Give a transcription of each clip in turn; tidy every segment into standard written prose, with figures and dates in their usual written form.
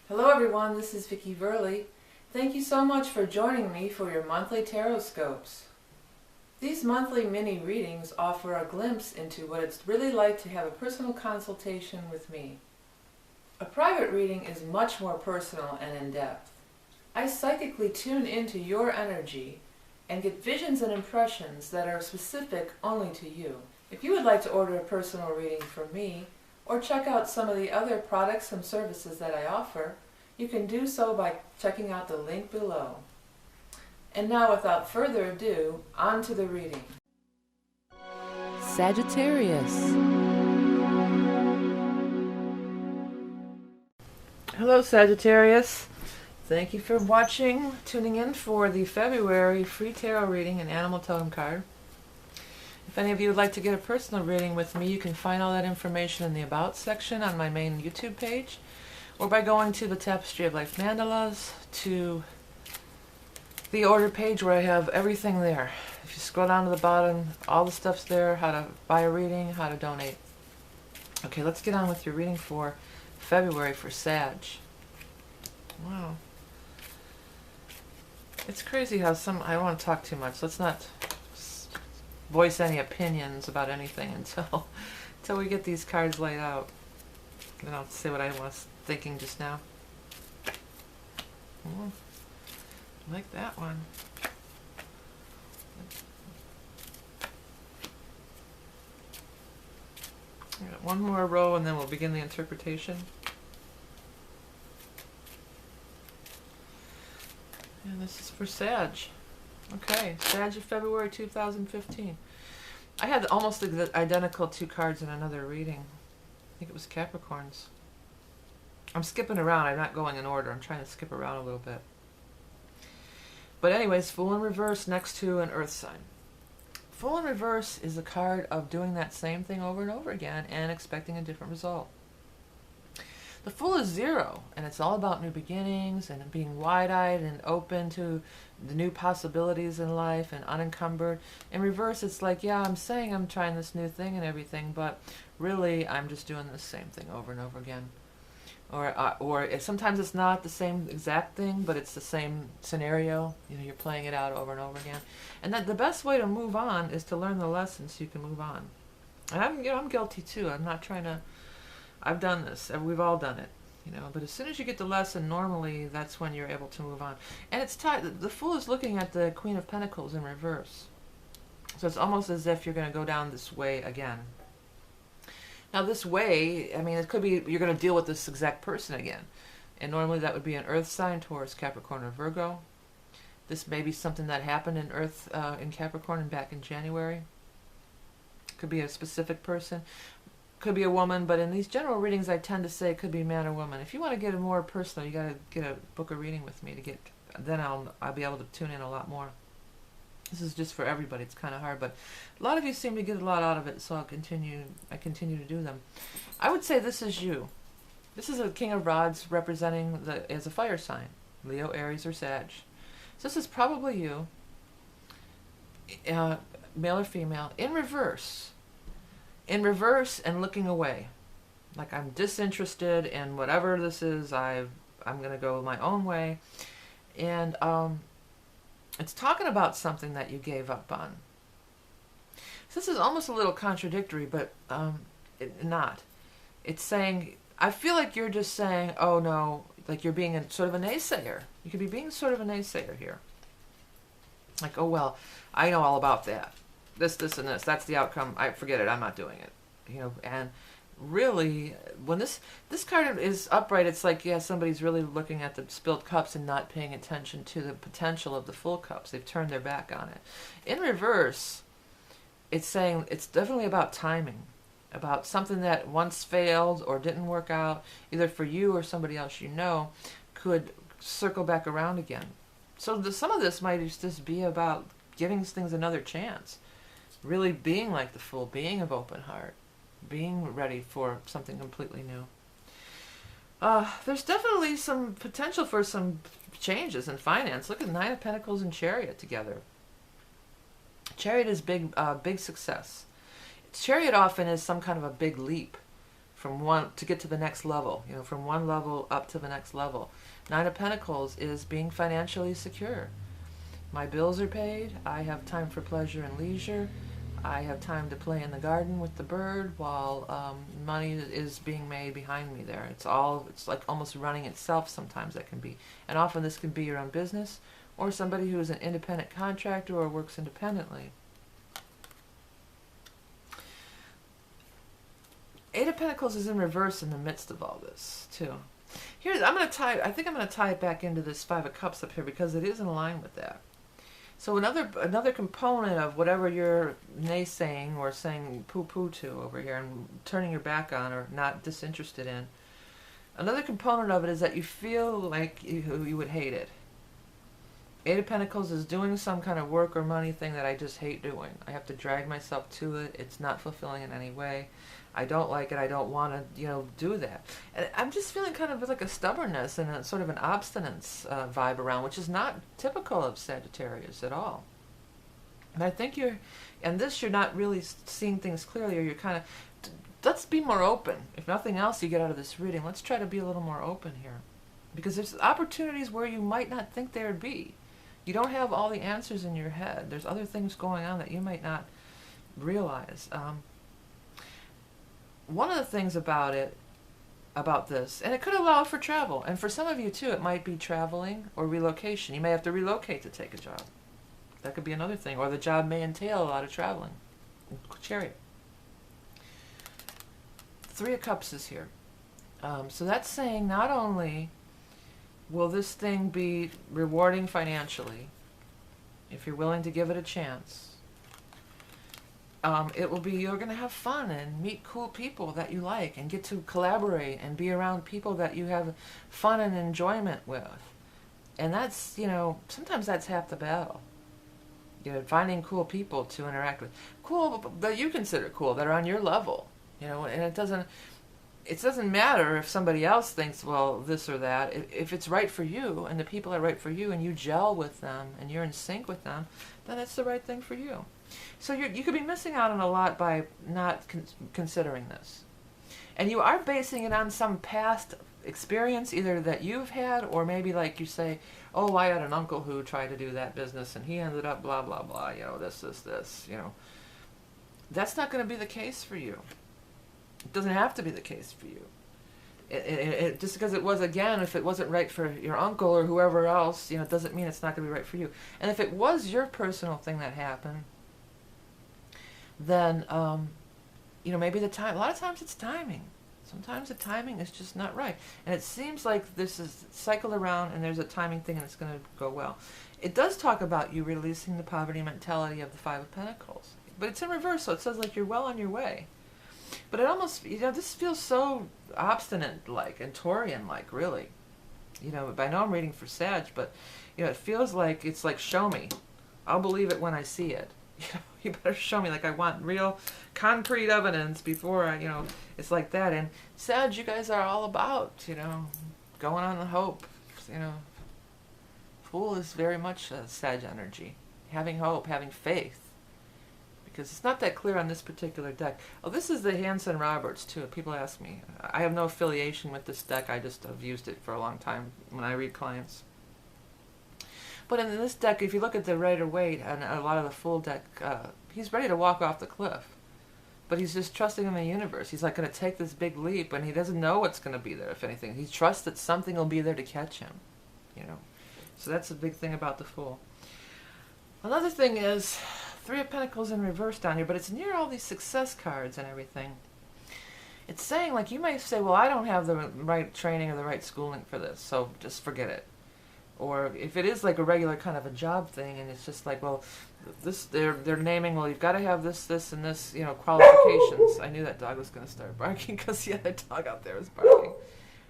Hello everyone, this is Vicki Verley. Thank you so much for joining me for your monthly Tarotscopes. These monthly mini readings offer a glimpse into what it's really like to have a personal consultation with me. A private reading is much more personal and in-depth. I psychically tune into your energy and get visions and impressions that are specific only to you. If you would like to order a personal reading from me, or check out some of the other products and services that I offer, you can do so by checking out the link below. And now, without further ado, on to the reading. Sagittarius. Hello Sagittarius. Thank you for tuning in for the February free tarot reading and animal totem card. If any of you would like to get a personal reading with me, you can find all that information in the About section on my main YouTube page, or by going to the Tapestry of Life Mandalas to the order page where I have everything there. If you scroll down to the bottom, all the stuff's there, how to buy a reading, how to donate. Okay, let's get on with your reading for February for Sag. Wow. It's crazy how I don't want to talk too much. Let's not voice any opinions about anything until we get these cards laid out. And I'll say what I was thinking just now. I like that one. I got one more row and then we'll begin the interpretation. And this is for Sag. Okay, Sag of February 2015. I had almost the identical two cards in another reading. I think it was Capricorns. I'm skipping around. I'm not going in order. I'm trying to skip around a little bit. But anyways, Fool in Reverse next to an Earth sign. Fool in Reverse is a card of doing that same thing over and over again and expecting a different result. The Fool is 0, and it's all about new beginnings and being wide-eyed and open to the new possibilities in life and unencumbered. In reverse, it's like, yeah, I'm saying I'm trying this new thing and everything, but really I'm just doing the same thing over and over again. Or sometimes it's not the same exact thing, but it's the same scenario. You know, you're playing it out over and over again. And that the best way to move on is to learn the lessons so you can move on. And I'm guilty too. I'm not trying to. I've done this. We've all done it, you know. But as soon as you get the lesson, normally that's when you're able to move on. And it's tied. The Fool is looking at the Queen of Pentacles in reverse, so it's almost as if you're going to go down this way again. Now, this way, I mean, it could be you're going to deal with this exact person again, and normally that would be an Earth sign, Taurus, Capricorn, or Virgo. This may be something that happened in Earth in Capricorn and back in January. Could be a specific person. Could be a woman, but in these general readings I tend to say it could be man or woman. If you want to get it more personal, you got to get a book a reading with me to get, then I'll be able to tune in a lot more. This is just for everybody. It's kind of hard, but a lot of you seem to get a lot out of it, so I continue to do them. I would say this is you. This is a King of Rods representing as a fire sign, Leo, Aries, or Sag. So this is probably you, male or female, in reverse. In reverse and looking away, like I'm disinterested in whatever this is. I'm going to go my own way, and it's talking about something that you gave up on. So this is almost a little contradictory, but not. It's saying, I feel like you're just saying, oh no, like you're being sort of a naysayer. You could be being sort of a naysayer here. Like, oh well, I know all about that. This, and this. That's the outcome. I forget it. I'm not doing it. You know, and really, when this card is upright, it's like, yeah, somebody's really looking at the spilled cups and not paying attention to the potential of the full cups. They've turned their back on it. In reverse, it's saying it's definitely about timing, about something that once failed or didn't work out, either for you or somebody else you know, could circle back around again. So some of this might just be about giving things another chance. Really being like the Fool, being of open heart, being ready for something completely new. There's definitely some potential for some changes in finance. Look at Nine of Pentacles and Chariot together. Chariot is big success. Chariot often is some kind of a big leap from one to get to the next level, you know, from one level up to the next level. Nine of Pentacles is being financially secure. My bills are paid. I have time for pleasure and leisure. I have time to play in the garden with the bird while money is being made behind me there. It's like almost running itself sometimes, that can be. And often this can be your own business or somebody who is an independent contractor or works independently. Eight of Pentacles is in reverse in the midst of all this, too. Here, I think I'm going to tie it back into this Five of Cups up here because it is in line with that. So another component of whatever you're naysaying or saying poo-poo to over here and turning your back on or not disinterested in, another component of it is that you feel like you would hate it. Eight of Pentacles is doing some kind of work or money thing that I just hate doing. I have to drag myself to it. It's not fulfilling in any way. I don't like it. I don't want to, do that. And I'm just feeling kind of like a stubbornness and a sort of an obstinance vibe around, which is not typical of Sagittarius at all. And I think you're not really seeing things clearly, or you're kind of, let's be more open. If nothing else you get out of this reading, let's try to be a little more open here. Because there's opportunities where you might not think there would be. You don't have all the answers in your head. There's other things going on that you might not realize. One of the things about this, and it could allow for travel, and for some of you too, it might be traveling or relocation. You may have to relocate to take a job. That could be another thing, or the job may entail a lot of traveling. Chariot. Three of Cups is here. So that's saying not only will this thing be rewarding financially, if you're willing to give it a chance, it will be, you're going to have fun and meet cool people that you like and get to collaborate and be around people that you have fun and enjoyment with. And that's, sometimes that's half the battle. Finding cool people to interact with. Cool that you consider cool, that are on your level. And it doesn't matter if somebody else thinks, well, this or that. If it's right for you and the people are right for you and you gel with them and you're in sync with them, then it's the right thing for you. So you could be missing out on a lot by not considering this. And you are basing it on some past experience, either that you've had, or maybe like you say, oh, I had an uncle who tried to do that business and he ended up blah, blah, blah, this. That's not going to be the case for you. It doesn't have to be the case for you. Just because it was, again, if it wasn't right for your uncle or whoever else, it doesn't mean it's not going to be right for you. And if it was your personal thing that happened, then, maybe the time, a lot of times it's timing. Sometimes the timing is just not right. And it seems like this is cycled around and there's a timing thing and it's going to go well. It does talk about you releasing the poverty mentality of the Five of Pentacles. But it's in reverse, so it says like you're well on your way. But it almost, this feels so obstinate-like and Taurian-like, really. I know I'm reading for Sag, but, it feels like it's like, show me. I'll believe it when I see it. You better show me, like I want real concrete evidence before I, it's like that. And Sag, you guys are all about, going on the hope, Fool is very much a Sag energy. Having hope, having faith. Because it's not that clear on this particular deck. Oh, this is the Hanson Roberts, too. People ask me. I have no affiliation with this deck. I just have used it for a long time when I read clients. But in this deck, if you look at the Rider-Waite and a lot of the Fool deck, he's ready to walk off the cliff. But he's just trusting in the universe. He's like going to take this big leap, and he doesn't know what's going to be there, if anything. He trusts that something will be there to catch him. So that's the big thing about the Fool. Another thing is Three of Pentacles in reverse down here, but it's near all these success cards and everything. It's saying, like, you may say, well, I don't have the right training or the right schooling for this, so just forget it. Or if it is like a regular kind of a job thing, and it's just like, well, this they're naming, well, you've got to have this, and this, qualifications. I knew that dog was going to start barking because the other dog out there was barking.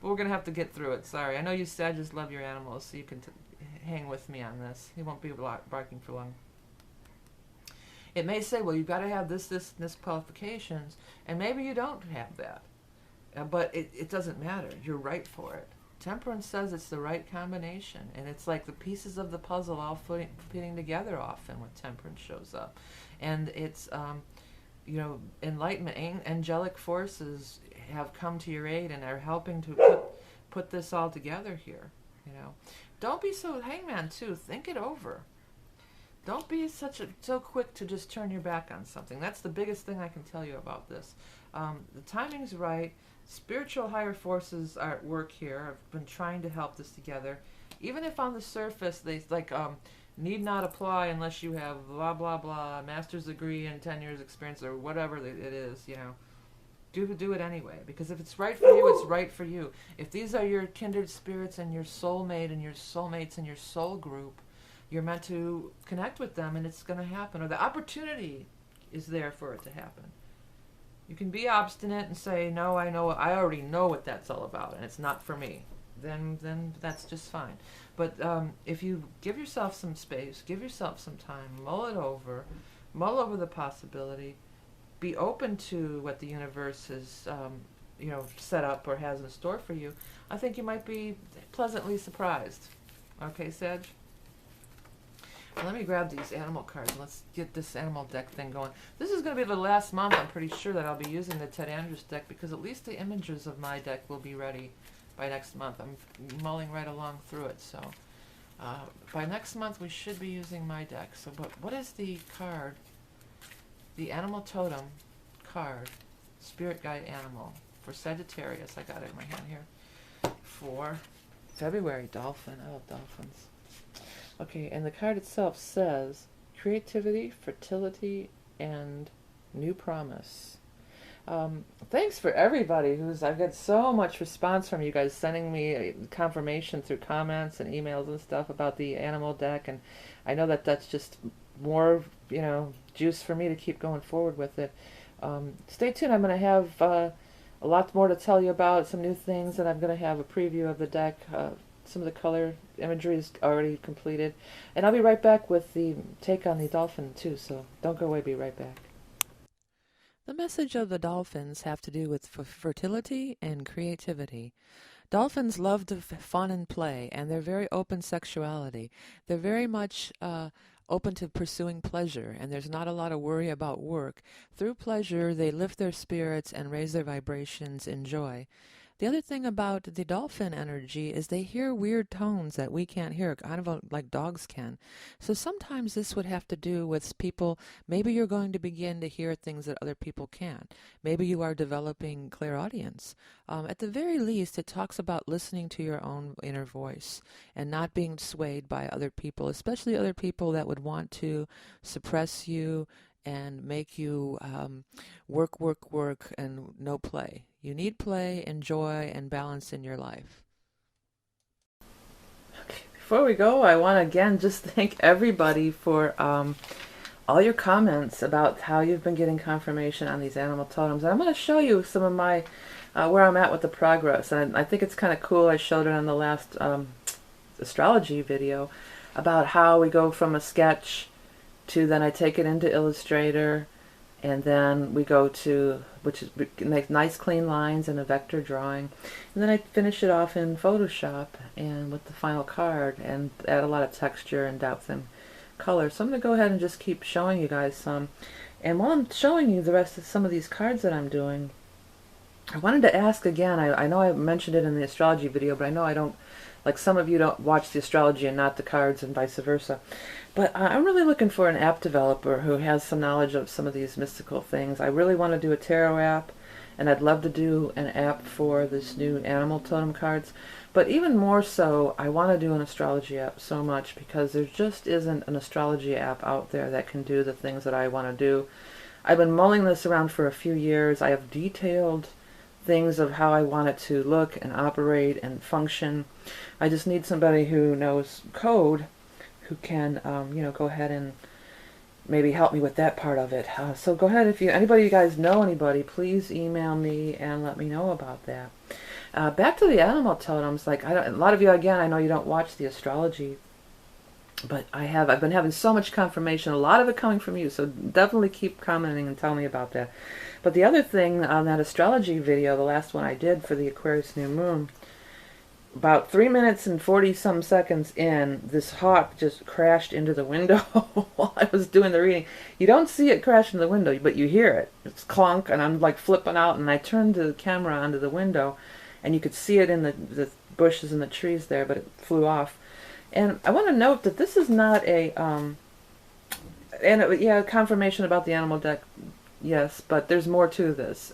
But we're going to have to get through it. Sorry. I know you Sagittarius love your animals, so you can hang with me on this. He won't be barking for long. It may say, well, you've got to have this, and this qualifications, and maybe you don't have that. But it doesn't matter. You're right for it. Temperance says it's the right combination, and it's like the pieces of the puzzle all fitting together often when Temperance shows up. And it's, enlightenment, angelic forces have come to your aid and are helping to put this all together here. You know, don't be so hangman too. Think it over. Don't be so quick to just turn your back on something. That's the biggest thing I can tell you about this. The timing's right. Spiritual higher forces are at work here. I've been trying to help this together. Even if on the surface they need not apply unless you have blah blah blah master's degree and 10 years experience or whatever it is, you know. Do it anyway, because if it's right for you, it's right for you. If these are your kindred spirits and your soulmate and your soulmates and your soul group, you're meant to connect with them, and it's going to happen, or the opportunity is there for it to happen. You can be obstinate and say, no, I already know what that's all about, and it's not for me. Then that's just fine. But if you give yourself some space, give yourself some time, mull over the possibility, be open to what the universe has set up or has in store for you, I think you might be pleasantly surprised. Okay, Sag? Let me grab these animal cards and let's get this animal deck thing going. This is going to be the last month, I'm pretty sure, that I'll be using the Ted Andrews deck, because at least the images of my deck will be ready by next month. I'm mulling right along through it, so by next month we should be using my deck. So what is the card? The Animal Totem card, Spirit Guide Animal, for Sagittarius. I got it in my hand here. For February, Dolphin. I love dolphins. Okay, and the card itself says creativity, fertility, and new promise. Thanks for everybody I've got so much response from you guys sending me confirmation through comments and emails and stuff about the animal deck, and I know that's just more, juice for me to keep going forward with it. Stay tuned. I'm going to have a lot more to tell you about, some new things, and I'm going to have a preview of the deck. Some of the color imagery is already completed. And I'll be right back with the take on the dolphin too, so don't go away, be right back. The message of the dolphins have to do with fertility and creativity. Dolphins love to fun and play, and they're very open sexuality. They're very much open to pursuing pleasure, and there's not a lot of worry about work. Through pleasure, they lift their spirits and raise their vibrations in joy. The other thing about the dolphin energy is they hear weird tones that we can't hear, kind of like dogs can. So sometimes this would have to do with people, maybe you're going to begin to hear things that other people can't. Maybe you are developing clairaudience. At the very least, it talks about listening to your own inner voice and not being swayed by other people, especially other people that would want to suppress you and make you work, and no play. You need play and joy and balance in your life. Okay, before we go, I want to again just thank everybody for all your comments about how you've been getting confirmation on these animal totems. And I'm going to show you some of my, where I'm at with the progress. And I think it's kind of cool. I showed it on the last astrology video about how we go from a sketch to then I take it into Illustrator, and then we go to, which is make nice clean lines and a vector drawing, and then I finish it off in Photoshop and with the final card and add a lot of texture and depth and color. So I'm going to go ahead and just keep showing you guys some. And while I'm showing you the rest of some of these cards that I'm doing, I wanted to ask again, I know I mentioned it in the astrology video, but I know I don't, like some of you don't watch the astrology and not the cards and vice versa. But I'm really looking for an app developer who has some knowledge of some of these mystical things. I really want to do a tarot app, and I'd love to do an app for this new animal totem cards. But even more so, I want to do an astrology app so much, because there just isn't an astrology app out there that can do the things that I want to do. I've been mulling this around for a few years. I have detailed things of how I want it to look and operate and function. I just need somebody who knows code, who can, go ahead and maybe help me with that part of it. So go ahead, if you guys know anybody, please email me and let me know about that. Back to the animal totems. Like a lot of you, again, I know you don't watch the astrology, but I've been having so much confirmation, a lot of it coming from you. So definitely keep commenting and tell me about that. But the other thing on that astrology video, the last one I did for the Aquarius new moon, about 3 minutes and 40 some seconds in, this hawk just crashed into the window while I was doing the reading. You don't see it crash into the window, but you hear it. It's clunk, and I'm like flipping out, and I turned the camera onto the window, and you could see it in the bushes and the trees there, but it flew off. And I want to note that this is not a, yeah, confirmation about the animal deck, yes, but there's more to this.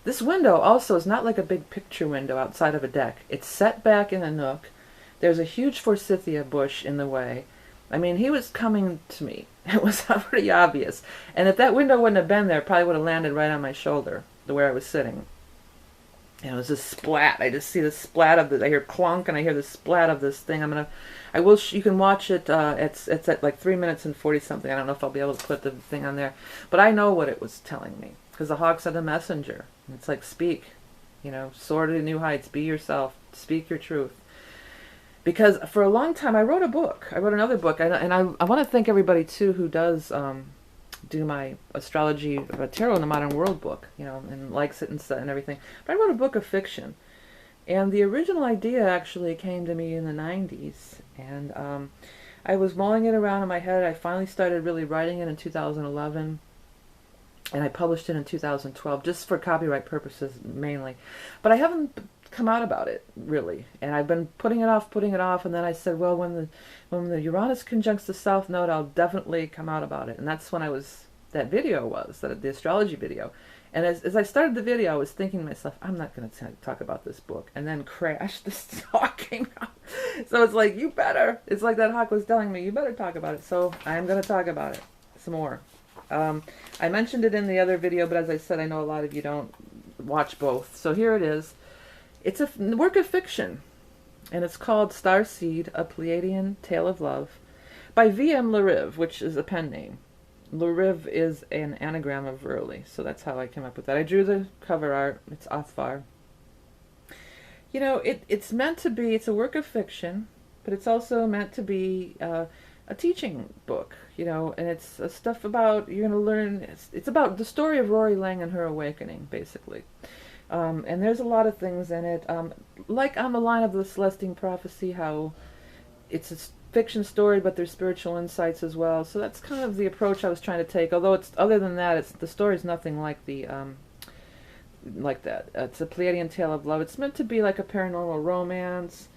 This window also is not like a big picture window outside of a deck. It's set back in a nook. There's a huge forsythia bush in the way. I mean, he was coming to me. It was pretty obvious. And if that window wouldn't have been there, it probably would have landed right on my shoulder, where I was sitting. And it was a splat. I just see the splat of I hear clunk, and I hear the splat of this thing. You can watch it. It's at like 3 minutes and 40 something. I don't know if I'll be able to put the thing on there, but I know what it was telling me, because the hawks are the messenger. It's like, speak, soar to new heights, be yourself, speak your truth. Because for a long time I wrote a book. I wrote another book, and I want to thank everybody too who does do my astrology tarot in the modern world book, and likes it and everything. But I wrote a book of fiction, and the original idea actually came to me in the 90s, and I was mulling it around in my head. I finally started really writing it in 2011, and I published it in 2012 just for copyright purposes mainly. But I haven't come out about it really, and I've been putting it off, and then I said, well, when the Uranus conjuncts the South Node, I'll definitely come out about it. And that's when that video was the astrology video. And as I started the video, I was thinking to myself, I'm not going to talk about this book. And then crash, this hawk came out. So it's like, you better. It's like that hawk was telling me, you better talk about it. So I'm going to talk about it some more. I mentioned it in the other video, but as I said, I know a lot of you don't watch both. So here it is. It's a work of fiction, and it's called Starseed, A Pleiadian Tale of Love, by V.M. Lariv, which is a pen name. Lariv is an anagram of Verily, so that's how I came up with that. I drew the cover art. It's Athvar. It's meant to be, it's a work of fiction, but it's also meant to be a teaching book, and it's stuff about, you're going to learn, it's about the story of Rory Lang and her awakening, basically. And there's a lot of things in it, like on the line of the Celestine Prophecy, how it's a fiction story, but there's spiritual insights as well. So that's kind of the approach I was trying to take. Although other than that, the story's nothing like like that. It's a Pleiadian tale of love. It's meant to be like a paranormal romance.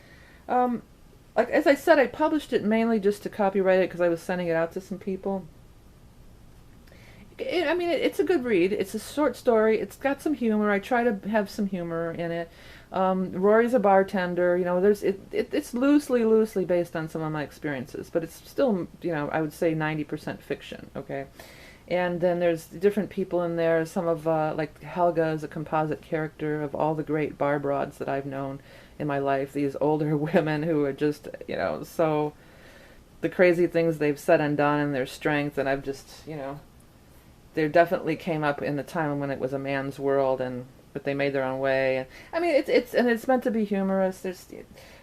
Like as I said, I published it mainly just to copyright it because I was sending it out to some people. It's a good read. It's a short story. It's got some humor. I try to have some humor in it. Rory's a bartender. It's loosely based on some of my experiences, but it's still, I would say 90% fiction. Okay, and then there's different people in there. Some of like Helga is a composite character of all the great bar broads that I've known in my life. These older women who are just, so the crazy things they've said and done and their strength, and I've just, they definitely came up in the time when it was a man's world, but they made their own way. And it's meant to be humorous.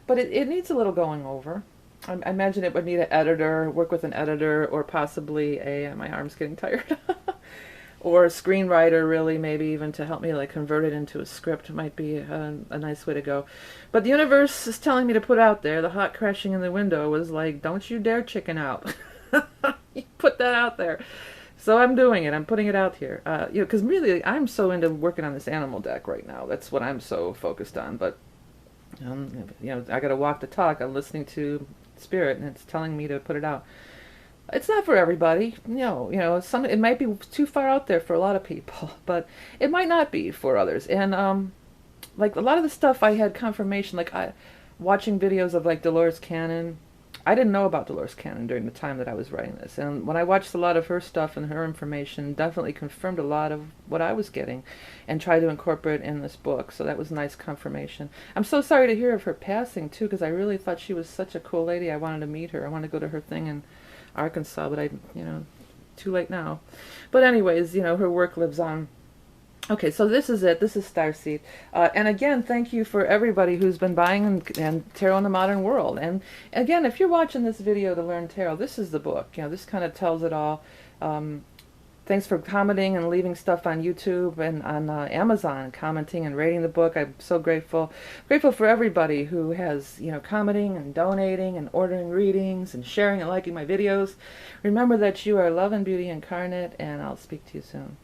But it needs a little going over. I imagine it would need an editor, work with an editor, or possibly my arm's getting tired, or a screenwriter, really, maybe even to help me like convert it into a script might be a nice way to go. But the universe is telling me to put out there. The hawk crashing in the window was like, don't you dare chicken out. You put that out there. So I'm doing it. I'm putting it out here. Because really, I'm so into working on this animal deck right now. That's what I'm so focused on. But, I got to walk the talk. I'm listening to Spirit, and it's telling me to put it out. It's not for everybody. It might be too far out there for a lot of people, but it might not be for others. And, like, a lot of the stuff I had confirmation, like, watching videos of, like, Dolores Cannon. I didn't know about Dolores Cannon during the time that I was writing this, and when I watched a lot of her stuff and her information, definitely confirmed a lot of what I was getting and tried to incorporate in this book, so that was nice confirmation. I'm so sorry to hear of her passing, too, because I really thought she was such a cool lady. I wanted to meet her. I wanted to go to her thing in Arkansas, but too late now. But anyways, her work lives on. Okay, so this is it. This is Starseed. And again, thank you for everybody who's been buying and Tarot in the Modern World. And again, if you're watching this video to learn tarot, this is the book. This kind of tells it all. Thanks for commenting and leaving stuff on YouTube and on Amazon, commenting and rating the book. I'm so grateful. Grateful for everybody who has, commenting and donating and ordering readings and sharing and liking my videos. Remember that you are love and beauty incarnate, and I'll speak to you soon.